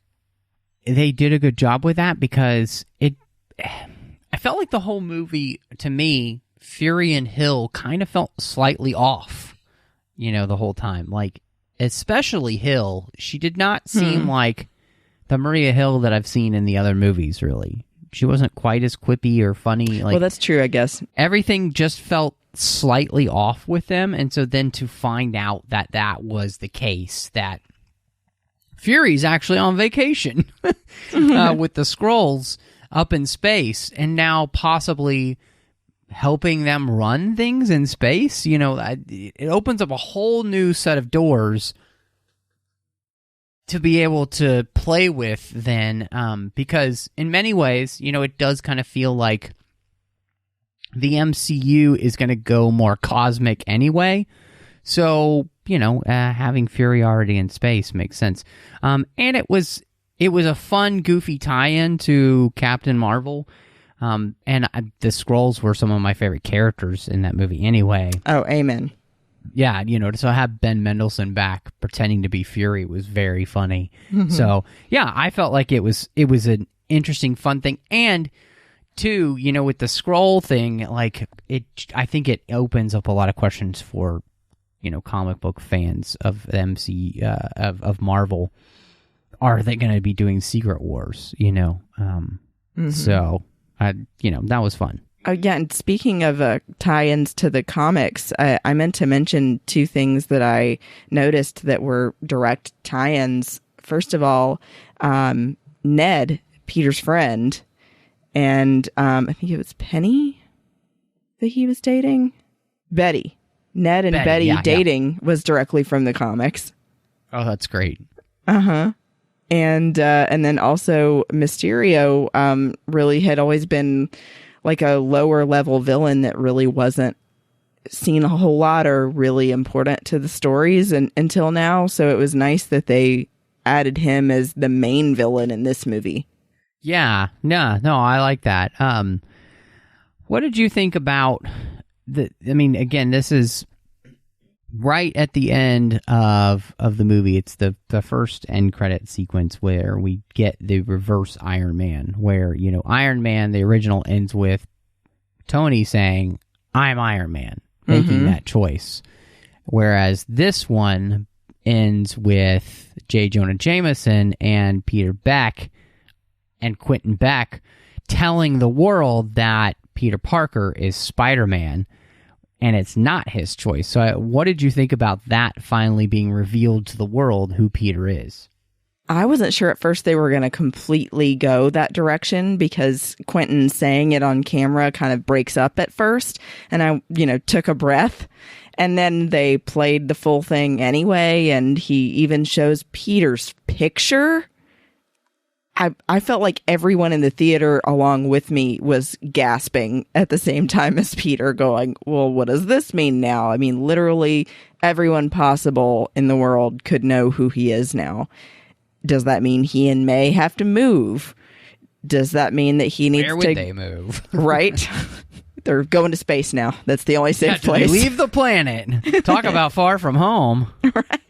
they did a good job with that because I felt like the whole movie, to me, Fury and Hill kind of felt slightly off, the whole time. Like, especially Hill, she did not seem like the Maria Hill that I've seen in the other movies, really. She wasn't quite as quippy or funny. Well, that's true, I guess. Everything just felt slightly off with them, and so then to find out that that was the case, that Fury's actually on vacation with the Skrulls up in space, and now possibly helping them run things in space, it opens up a whole new set of doors to be able to play with then, because in many ways, it does kind of feel like the MCU is going to go more cosmic anyway. So, having Fury already in space makes sense. And it was It was a fun, goofy tie-in to Captain Marvel. And the Skrulls were some of my favorite characters in that movie anyway. Oh, amen. Yeah, to have Ben Mendelsohn back pretending to be Fury was very funny. Mm-hmm. So, yeah, I felt like it was an interesting, fun thing. And, two, with the Skrull thing, like, I think it opens up a lot of questions for, comic book fans of of Marvel. Are they going to be doing Secret Wars, Mm-hmm. So, that was fun. Yeah, and speaking of tie-ins to the comics, I meant to mention two things that I noticed that were direct tie-ins. First of all, Ned, Peter's friend, and I think it was Penny that he was dating? Betty. Ned and Betty dating was directly from the comics. Oh, that's great. Uh-huh. And then also Mysterio really had always been like a lower level villain that really wasn't seen a whole lot or really important to the stories until now. So it was nice that they added him as the main villain in this movie. Yeah, no, I like that. What did you think about again, this is right at the end of the movie. It's the first end credit sequence where we get the reverse Iron Man, where, Iron Man, the original, ends with Tony saying, I'm Iron Man, making that choice. Whereas this one ends with J. Jonah Jameson and Peter Beck and Quentin Beck telling the world that Peter Parker is Spider-Man, and it's not his choice. So what did you think about that finally being revealed to the world who Peter is? I wasn't sure at first they were going to completely go that direction, because Quentin saying it on camera kind of breaks up at first. And I, took a breath, and then they played the full thing anyway. And he even shows Peter's picture. I felt like everyone in the theater along with me was gasping at the same time as Peter, going, well, what does this mean now? I mean, literally everyone possible in the world could know who he is now. Does that mean he and May have to move? Does that mean that he needs to... Where would they move? Right? They're going to space now. That's the only safe place. Leave the planet. Talk about far from home. Right.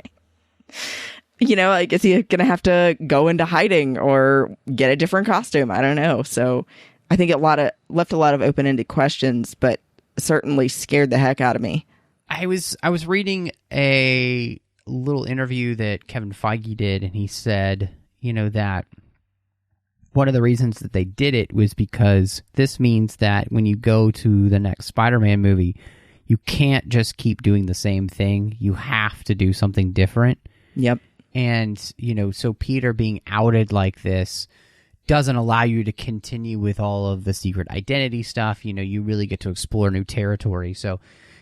Is he going to have to go into hiding or get a different costume? I don't know. So I think it left a lot of open-ended questions, but certainly scared the heck out of me. I was reading a little interview that Kevin Feige did, and he said, that one of the reasons that they did it was because this means that when you go to the next Spider-Man movie, you can't just keep doing the same thing. You have to do something different. Yep. And, so Peter being outed like this doesn't allow you to continue with all of the secret identity stuff. You really get to explore new territory. So,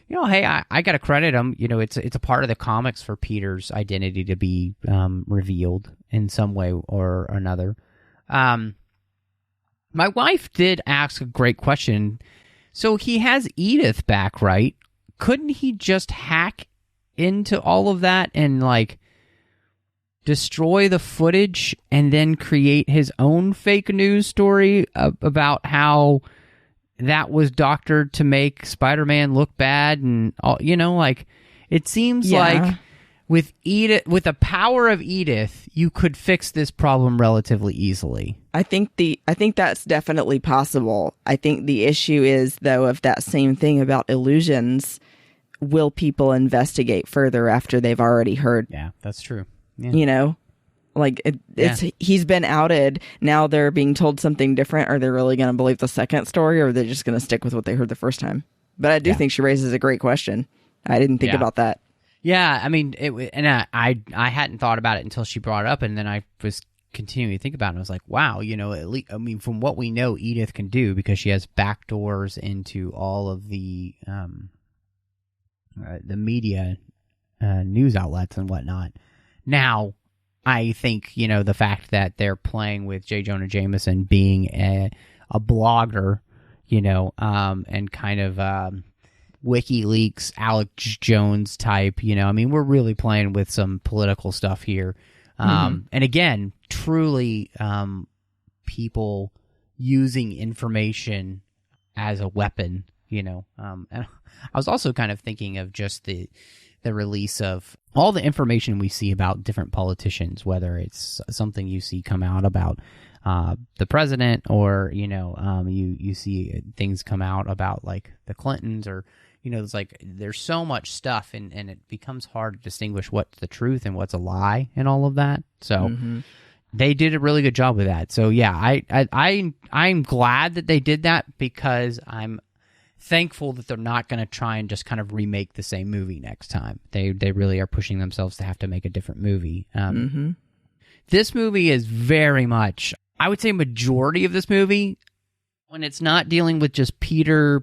hey, I got to credit him. It's a part of the comics for Peter's identity to be revealed in some way or another. My wife did ask a great question. So he has EDITH back, right? Couldn't he just hack into all of that and, destroy the footage and then create his own fake news story about how that was doctored to make Spider-Man look bad and all, it seems like with EDITH, with the power of EDITH, you could fix this problem relatively easily. I think that's definitely possible. I think the issue is, though, of that same thing about illusions. Will people investigate further after they've already heard? Yeah, that's true. Yeah. He's been outed. Now they're being told something different. Are they really going to believe the second story, or are they just going to stick with what they heard the first time? But I do think she raises a great question. I didn't think about that. Yeah, I mean, I hadn't thought about it until she brought it up, and then I was continuing to think about it. And I was like, wow, at least, from what we know, EDITH can do, because she has backdoors into all of the media news outlets and whatnot. Now, I think, the fact that they're playing with J. Jonah Jameson being a blogger, and kind of WikiLeaks, Alex Jones type, we're really playing with some political stuff here. And again, truly people using information as a weapon, and I was also kind of thinking of just the release of all the information we see about different politicians, whether it's something you see come out about the president, or you see things come out about like the Clintons, or it's like there's so much stuff, and it becomes hard to distinguish what's the truth and what's a lie and all of that. So they did a really good job with that. So yeah, I'm glad that they did that, because I'm thankful that they're not going to try and just kind of remake the same movie next time. They really are pushing themselves to have to make a different movie. This movie is very much, I would say, majority of this movie, when it's not dealing with just Peter's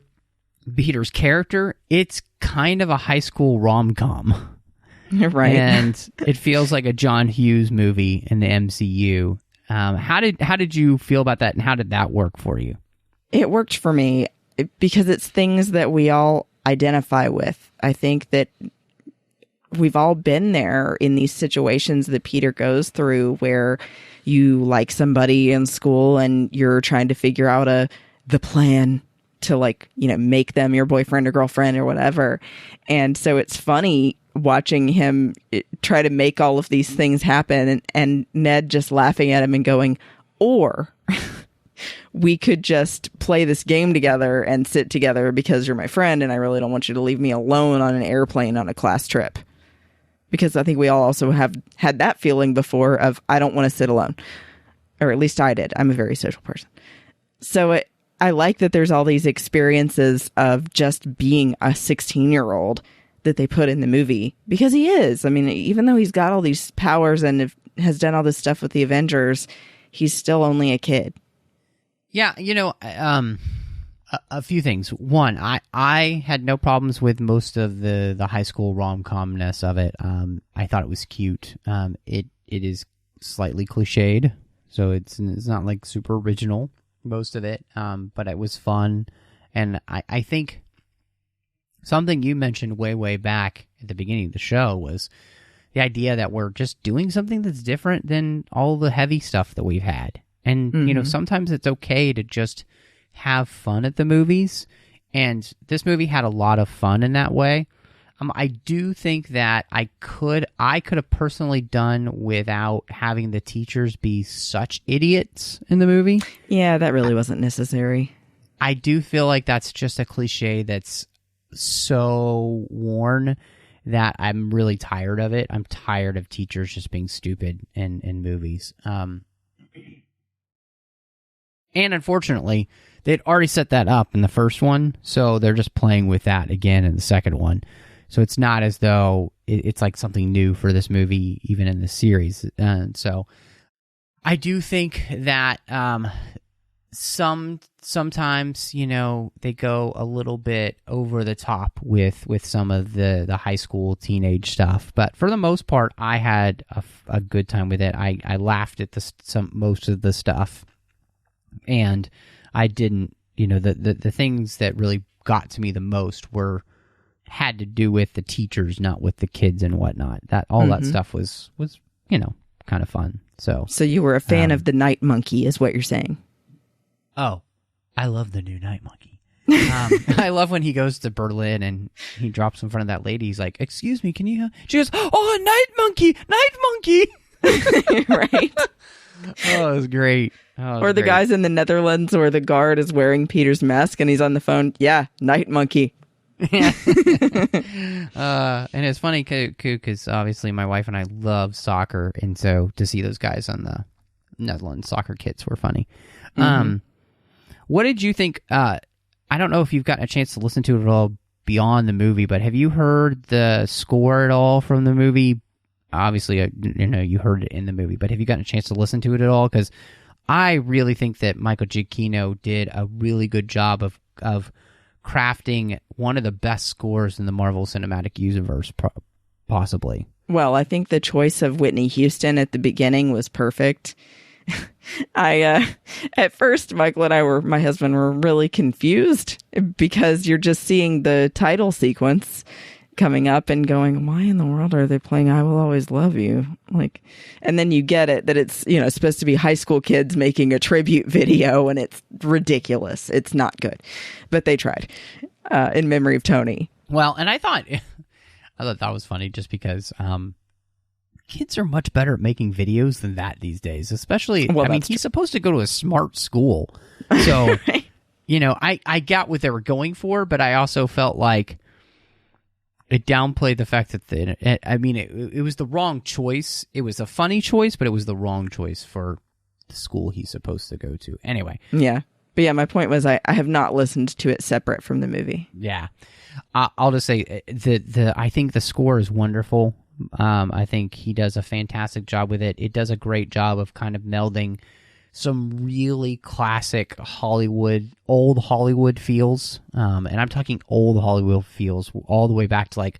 character, it's kind of a high school rom-com. Right. And it feels like a John Hughes movie in the MCU. How did you feel about that, and how did that work for you? It worked for me because it's things that we all identify with. I think that we've all been there in these situations that Peter goes through, where you like somebody in school and you're trying to figure out the plan to make them your boyfriend or girlfriend or whatever. And so it's funny watching him try to make all of these things happen, and Ned just laughing at him and going, or we could just play this game together and sit together because you're my friend and I really don't want you to leave me alone on an airplane on a class trip. Because I think we all also have had that feeling before of, I don't want to sit alone. Or at least I did. I'm a very social person. So I like that there's all these experiences of just being a 16-year-old that they put in the movie, because he is. I mean, even though he's got all these powers and has done all this stuff with the Avengers, he's still only a kid. Yeah, a few things. One, I had no problems with most of the high school rom-comness of it. I thought it was cute. It is slightly cliched, so it's not like super original, most of it, but it was fun. And I think something you mentioned way back at the beginning of the show was the idea that we're just doing something that's different than all the heavy stuff that we've had. And, sometimes it's okay to just have fun at the movies. And this movie had a lot of fun in that way. I do think that I could have personally done without having the teachers be such idiots in the movie. Yeah, that really wasn't necessary. I do feel like that's just a cliche that's so worn that I'm really tired of it. I'm tired of teachers just being stupid in movies. And unfortunately, they'd already set that up in the first one, so they're just playing with that again in the second one. So it's not as though it's like something new for this movie, even in the series. And so I do think that sometimes, they go a little bit over the top with some of the high school teenage stuff. But for the most part, I had a good time with it. I laughed at most of the stuff. And I didn't, the things that really got to me the most had to do with the teachers, not with the kids and whatnot. That stuff was kind of fun. So you were a fan of the Night Monkey, is what you're saying? Oh, I love the new Night Monkey. I love when he goes to Berlin and he drops in front of that lady. He's like, "Excuse me, can you?" She goes, "Oh, Night Monkey, Night Monkey." Right. Oh, it was great. Or the guys in the Netherlands where the guard is wearing Peter's mask and he's on the phone. Yeah, Night Monkey. Yeah. And it's funny, because obviously my wife and I love soccer, and so to see those guys on the Netherlands soccer kits were funny. What did you think? I don't know if you've gotten a chance to listen to it at all beyond the movie, but have you heard the score at all from the movie? Obviously, you heard it in the movie, but have you gotten a chance to listen to it at all? Because I really think that Michael Giacchino did a really good job of crafting one of the best scores in the Marvel Cinematic Universe, possibly. Well, I think the choice of Whitney Houston at the beginning was perfect. At first, Michael and my husband were really confused because you're just seeing the title sequence coming up and going, why in the world are they playing I Will Always Love You? Like, and then you get it that it's, supposed to be high school kids making a tribute video, and it's ridiculous. It's not good. But they tried in memory of Tony. Well, and I thought that was funny just because kids are much better at making videos than that these days, especially, he's supposed to go to a smart school. So, I got what they were going for, but I also felt like it downplayed the fact that it was the wrong choice. It was a funny choice, but it was the wrong choice for the school he's supposed to go to. Anyway. Yeah. But yeah, my point was I have not listened to it separate from the movie. Yeah. I'll just say I think the score is wonderful. I think he does a fantastic job with it. It does a great job of kind of melding some really classic old Hollywood feels. And I'm talking old Hollywood feels all the way back to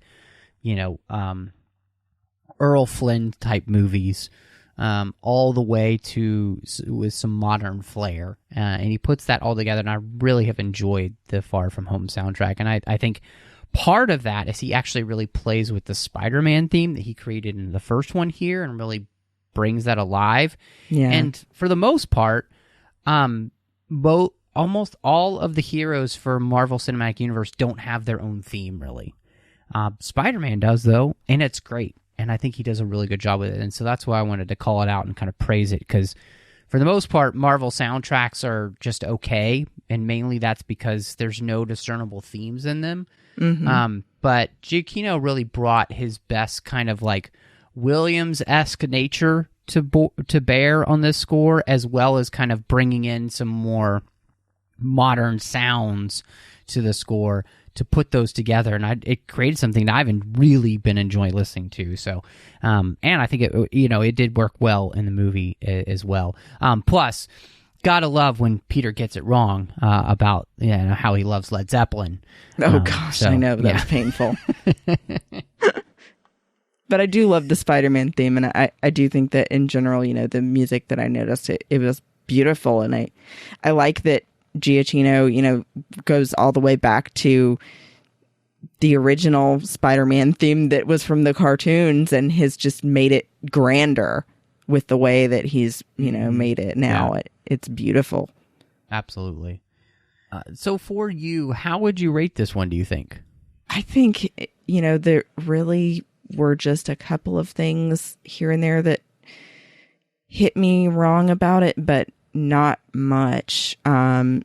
Earl Flynn type movies, all the way to with some modern flair. And he puts that all together, and I really have enjoyed the Far From Home soundtrack. And I think part of that is he actually really plays with the Spider-Man theme that he created in the first one here and really brings that alive. Yeah. And for the most part, almost all of the heroes for Marvel Cinematic Universe don't have their own theme, really. Spider-Man does, though, and it's great. And I think he does a really good job with it. And so that's why I wanted to call it out and kind of praise it, because for the most part, Marvel soundtracks are just okay, and mainly that's because there's no discernible themes in them. Mm-hmm. But Giacchino really brought his best kind of Williams-esque nature to bear on this score, as well as kind of bringing in some more modern sounds to the score to put those together, and it created something that I've really been enjoying listening to. So, and I think it did work well in the movie as well. Plus, gotta love when Peter gets it wrong about how he loves Led Zeppelin. Oh gosh, I know that was painful. But I do love the Spider-Man theme, and I do think that in general, the music that I noticed, it was beautiful, and I like that Giacchino, goes all the way back to the original Spider-Man theme that was from the cartoons, and has just made it grander with the way that he's, made it now. Yeah. It's beautiful. Absolutely. So for you, how would you rate this one, do you think? I think, there really were just a couple of things here and there that hit me wrong about it, but not much.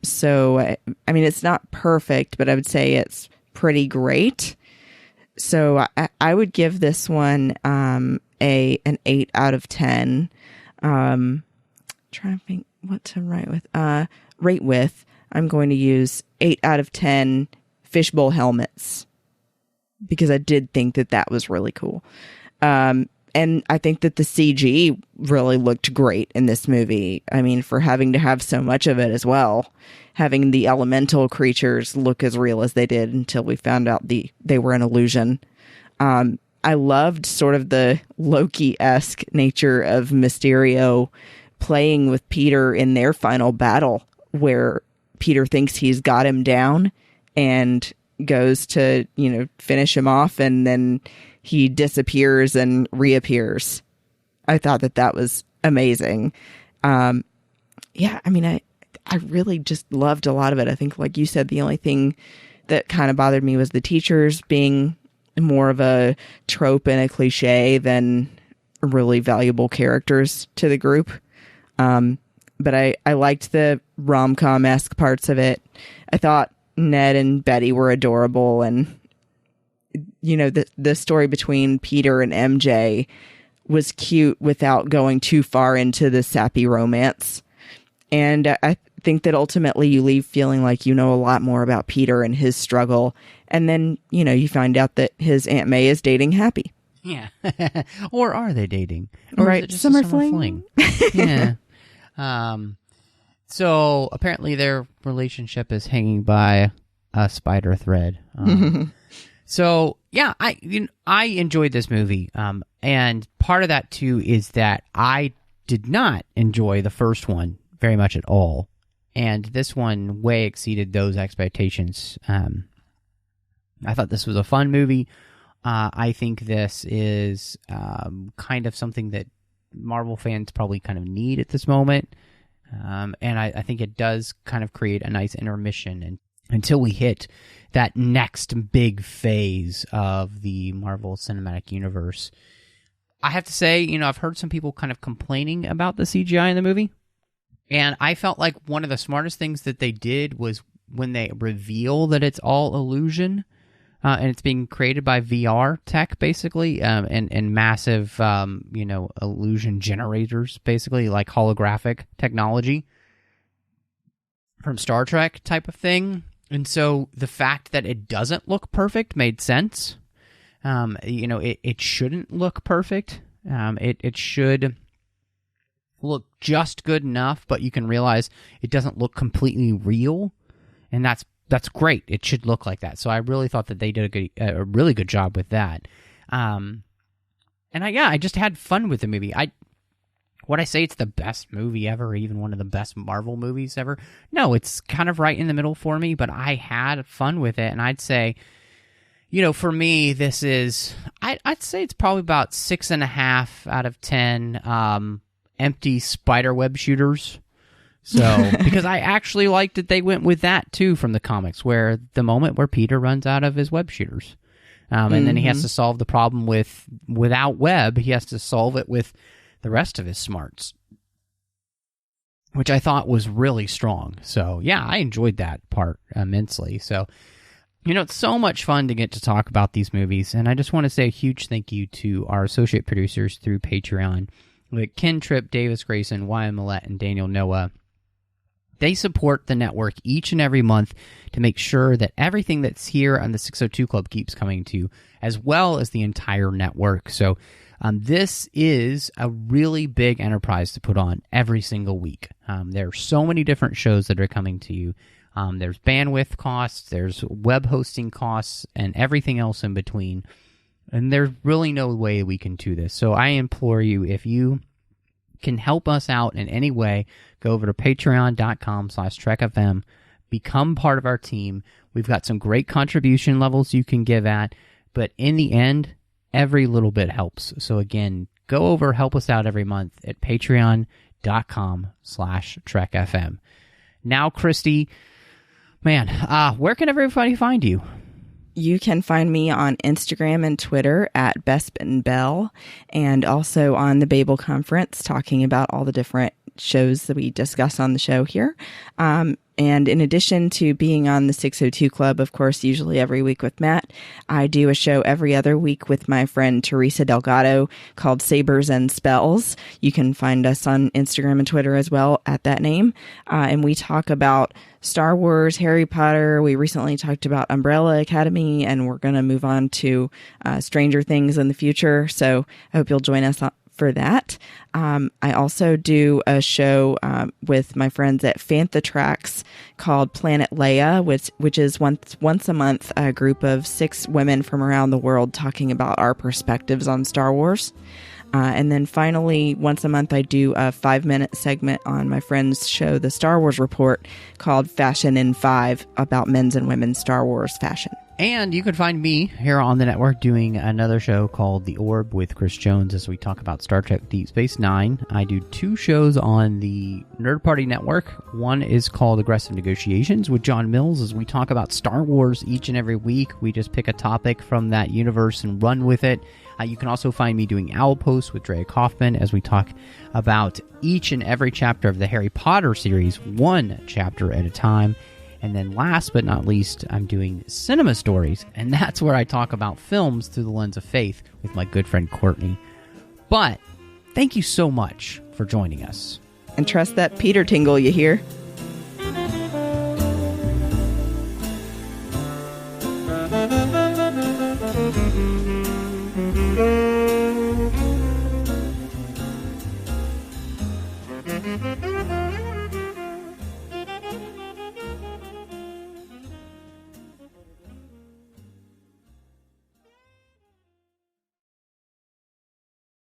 So, it's not perfect, but I would say it's pretty great. So I would give this one an 8 out of 10. Trying to think what to rate with. I'm going to use 8 out of 10 fishbowl helmets, because I did think that was really cool. And I think that the CG really looked great in this movie. For having to have so much of it as well. Having the elemental creatures look as real as they did until we found out they were an illusion. I loved sort of the Loki-esque nature of Mysterio playing with Peter in their final battle, where Peter thinks he's got him down and goes to, finish him off, and then he disappears and reappears. I thought that was amazing. I really just loved a lot of it. I think, like you said, the only thing that kind of bothered me was the teachers being more of a trope and a cliche than really valuable characters to the group. But I liked the rom-com-esque parts of it. I thought Ned and Betty were adorable, and the story between Peter and MJ was cute without going too far into the sappy romance. And I think that ultimately you leave feeling like a lot more about Peter and his struggle. And then, you find out that his Aunt May is dating Happy. Yeah. Or are they dating? Or right. Is it just summer a fling? Yeah. So apparently their relationship is hanging by a spider thread. So yeah, I enjoyed this movie. And part of that too is that I did not enjoy the first one very much at all. And this one way exceeded those expectations. I thought this was a fun movie. I think this is kind of something that Marvel fans probably kind of need at this moment. And I think it does kind of create a nice intermission and until we hit that next big phase of the Marvel Cinematic Universe. I have to say, I've heard some people kind of complaining about the CGI in the movie. And I felt like one of the smartest things that they did was when they reveal that it's all illusion, and it's being created by VR tech, basically, and massive, illusion generators, basically, like holographic technology from Star Trek type of thing. And so the fact that it doesn't look perfect made sense. It shouldn't look perfect. It should look just good enough, but you can realize it doesn't look completely real, and that's great. It should look like that. So I really thought that they did a really good job with that. I just had fun with the movie. Would I say it's the best movie ever, or even one of the best Marvel movies ever? No, it's kind of right in the middle for me, but I had fun with it, and I'd say, for me, this is, I'd say it's probably about 6.5 out of 10 empty spiderweb shooters. So, because I actually liked that they went with that, too, from the comics, where the moment where Peter runs out of his web shooters. And then he has to solve the problem without web, he has to solve it with the rest of his smarts, which I thought was really strong. So, yeah, I enjoyed that part immensely. So, it's so much fun to get to talk about these movies, and I just want to say a huge thank you to our associate producers through Patreon, like Ken Tripp, Davis Grayson, Wyatt Millette, and Daniel Noah. They support the network each and every month to make sure that everything that's here on the 602 Club keeps coming to you, as well as the entire network. So this is a really big enterprise to put on every single week. There are so many different shows that are coming to you. There's bandwidth costs, there's web hosting costs, and everything else in between. And there's really no way we can do this. So I implore you, if you can help us out in any way, go over to patreon.com/trekfm, become part of our team. We've got some great contribution levels you can give at, but in the end, every little bit helps. So again, go over, help us out every month at patreon.com/trekfm. Now, Christy, man, where can everybody find you? You can find me on Instagram and Twitter at BespinBell, and also on the Babel Conference, talking about all the different shows that we discuss on the show here. And in addition to being on the 602 Club, of course, usually every week with Matt, I do a show every other week with my friend Teresa Delgado called Sabers and Spells. You can find us on Instagram and Twitter as well at that name. And we talk about Star Wars, Harry Potter. We recently talked about Umbrella Academy, and we're going to move on to Stranger Things in the future. So I hope you'll join us for that. I also do a show with my friends at Fantha Tracks called Planet Leia, which is once a month a group of 6 women from around the world talking about our perspectives on Star Wars. And then finally, once a month, I do a 5-minute segment on my friend's show, The Star Wars Report, called Fashion in 5, about men's and women's Star Wars fashion. And you can find me here on the network doing another show called The Orb with Chris Jones as we talk about Star Trek Deep Space Nine. I do 2 shows on the Nerd Party Network. One is called Aggressive Negotiations with John Mills as we talk about Star Wars each and every week. We just pick a topic from that universe and run with it. You can also find me doing Owl Post with Drea Kaufman as we talk about each and every chapter of the Harry Potter series, one chapter at a time. And then last but not least, I'm doing Cinema Stories, and that's where I talk about films through the lens of faith with my good friend Courtney. But thank you so much for joining us. And trust that Peter tingle, you hear?